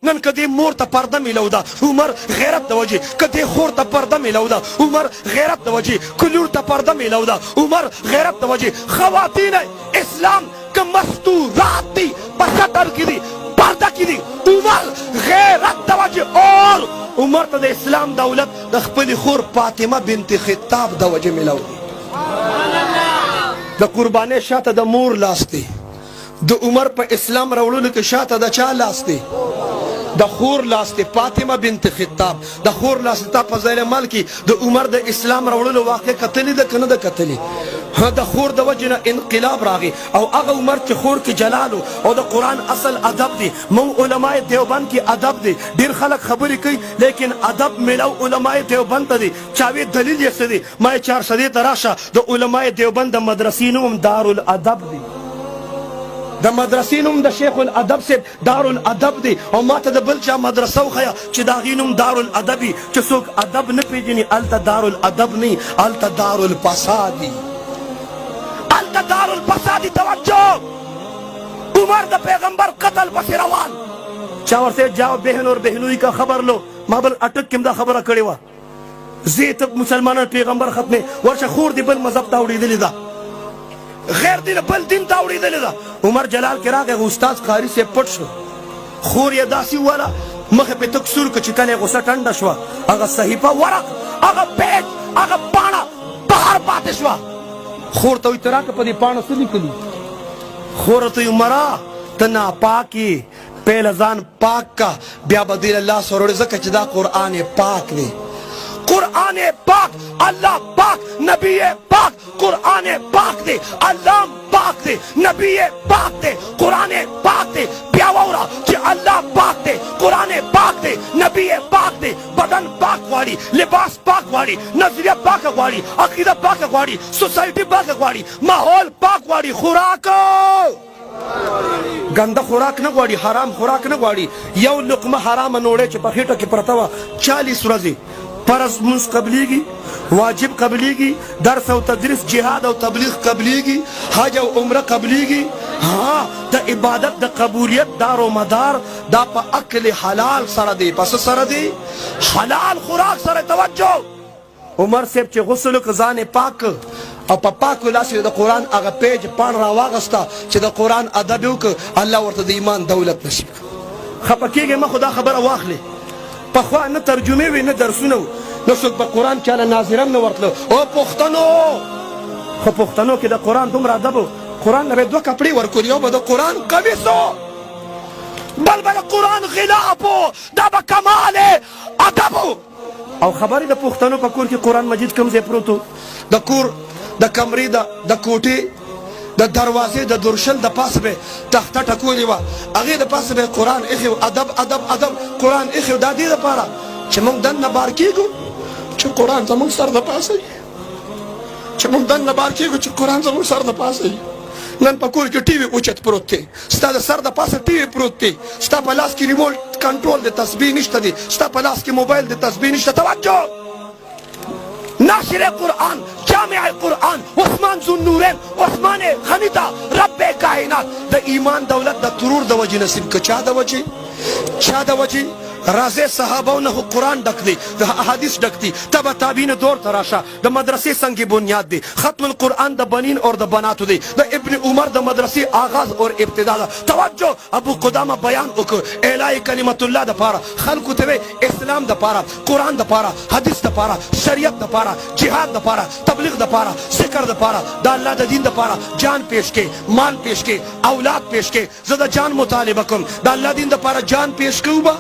نن که دې مور ته پرده میلو ده عمر غیرت د وجې، که دې خور ته پرده میلو ده عمر غیرت د وجې، که لور ته پرده میلو ده عمر غیرت د وجې. خواتین اسلام که مستورات دي په شکل کې دي پرده کې دي عمر غیرت د وجې. اور عمر ته د اسلام دولت د خپلې خور فاطمه بنت خطاب د وجې میلو دی. د قربانۍ شاته د مور لاس دی، د عمر په اسلام راوړلو کې شاته د چا لاس دی؟ د خور لاس دی. فاطمه بنت خطاب د خور لاس دی. تا په ځایل مال کې د عمر د اسلام راوړلو واقع کتلې ده که نه ده کتلې؟ د خور د وجې نه انقلاب راغی او هغه عمر چې خور کې جلالو او د قرآن اصل ادب دی. مونږ علماء دیوبند کې ادب دی، ډېر خلک خبرې کوي لیکن ادب میلو علماء دیوبند ته دی. چاوې دلیل یې څه دی؟ ما یې 400 ته راشه د علماء دیوبند د مدرسې نوم دارالادب دی، د مدرسې نوم د شیخ الادب صاحب دارالادب دی. او ما ته د بل چا مدرسه وښیه چې د هغې نوم دارالادب وي. چې څوک ادب نه پېژني هلته دارالادب نه وي، هلته دارالفساد وي، هلته دارالفساد. توجه، عمر د پیغمبر قتل پسې روان. چا ورته جاؤ بهن اور بهنوئی کا خبر لو. ما بل اټک کې هم دا خبره کړې وه، زه ته مسلمانان پیغمبر ختمې ورشه خور دې بل مذهب ته اورېدلې ده، غیر دین بل دین ته اورېدلې ده. عمر جلال کې راغی، استاد قاري صاحب پټ شو، خور یې داسې ووله مخې پې تک سور که چې کله یې غوسه ټنډه شوه هغه صحیفه ورق هغه پیج هغه پاڼه بهر پاتې شوه. خور ته وایي ته راکړه په دې پاڼه څه لیکلي؟ خور ته وایي عمره ته ناپاک یې، پیله ځان پاک کا بیا به دې له لاس وروړې ځکه چې دا قرآن پاک دی. قرآن پاک اللہ پاک نبی پاک قرآن پاک دے اللہ پاک دے نبی پاک دے قرآن پاک دے. بیا واورا چې الله پاک دے قرآن پاک دے نبی پاک دے. بدن پاک غواړي، لباس پاک غواړي، نظریه پاک غواړي، عقیده پاک غواړي، سوسایټي پاک غواړي، ماحول پاک غواړي، خوراک ګنده خوراک نه غواړي، حرام خوراک نه غواړي. یو لقمه حرامه نوړې چې په خېټه کې پرته وه 40 ورځې فرض منځ قبلیږي، واجب قبلیږي، درس او تدریس جهاد او تبلیغ قبلیږي، حج او عمره قبلیږي. ها د عبادت د قبولیت دار و مدار دا په اکل حلال سره دی. پس سره دی حلال خوراک سره. توجه، عمر صاحب چې غسل وکړ ځان یې پاک او په پاکو لاسو د قرآن هغه پیج پاڼ راواغسته چې د قرآن ادب یې وکړ، الله ورته د ایمان دولت نصیب کړ. خفه کېږئ مه خو دا خبره واخلې. پخوا نه ترجمې وې نه درسونه و، نو څوک به قرآن چاله ناظرم نه ورتله. او پښتنو، خو پښتنو کې د قرآن دومره ادب و، قرآن نه به 2 کپړې ورکول، یو به د قرآن قمیص و بل به د قرآن غلاف و، دا به کمال ادب و. او خبرې د پښتنو په کور کې قرآن مجید کوم ځای پروت و؟ د کور د کمرې د کوټې د دروازې د درشل د پاسه به تخته ټکولې وه، هغې د پاسه به قرآن ایښی و، ادب ادب ادب قرآن ایښی و. دا دې دپاره چې موږ دننه بار کېږو چې قرآن زموږ سر د پاسه وي، چې موږ دننه بار کېږو چې قرآن زموږ سر د پاسه وي. نن په کور کې ټي وي اوچت پروت دی، ستا د سر د پاسه ټي وي پروت دی، ستا په لاس کې ریموټ کنټرول د تسبیح نشته دی، ستا په لاس کې موبایل د تسبیح نشته. توجه، ناشر قرآن جامع قرآن عثمان ذو النورین عثمان غنی تا رب کائنات د ایمان دولت د ترور د وجې نصیب که چا د وجې چا د وجې راځئ صحابو نه قرآن ډک دی، د احادیث ډک دی. تبع تابعین دور ته راشه، د مدرسې سنگ بنیاد دی. ختم القرآن د بنین اور د بناتو دی، د ابن عمر د مدرسې آغاز اور ابتدا ده. توجه، ابو قدامه بیان وکړ اعلی کلمت الله دپاره، خلکو ته وی اسلام دپاره، قرآن دپاره، حدیث دپاره، شریعت دپاره، جهاد دپاره، تبلیغ دپاره، ذکر دپاره، د الله د دین دپاره جان پیش کې، مال پیش کې، اولاد پیش کې. زه د جان مطالبه کوم، د الله دین دپاره جان پیش کوو به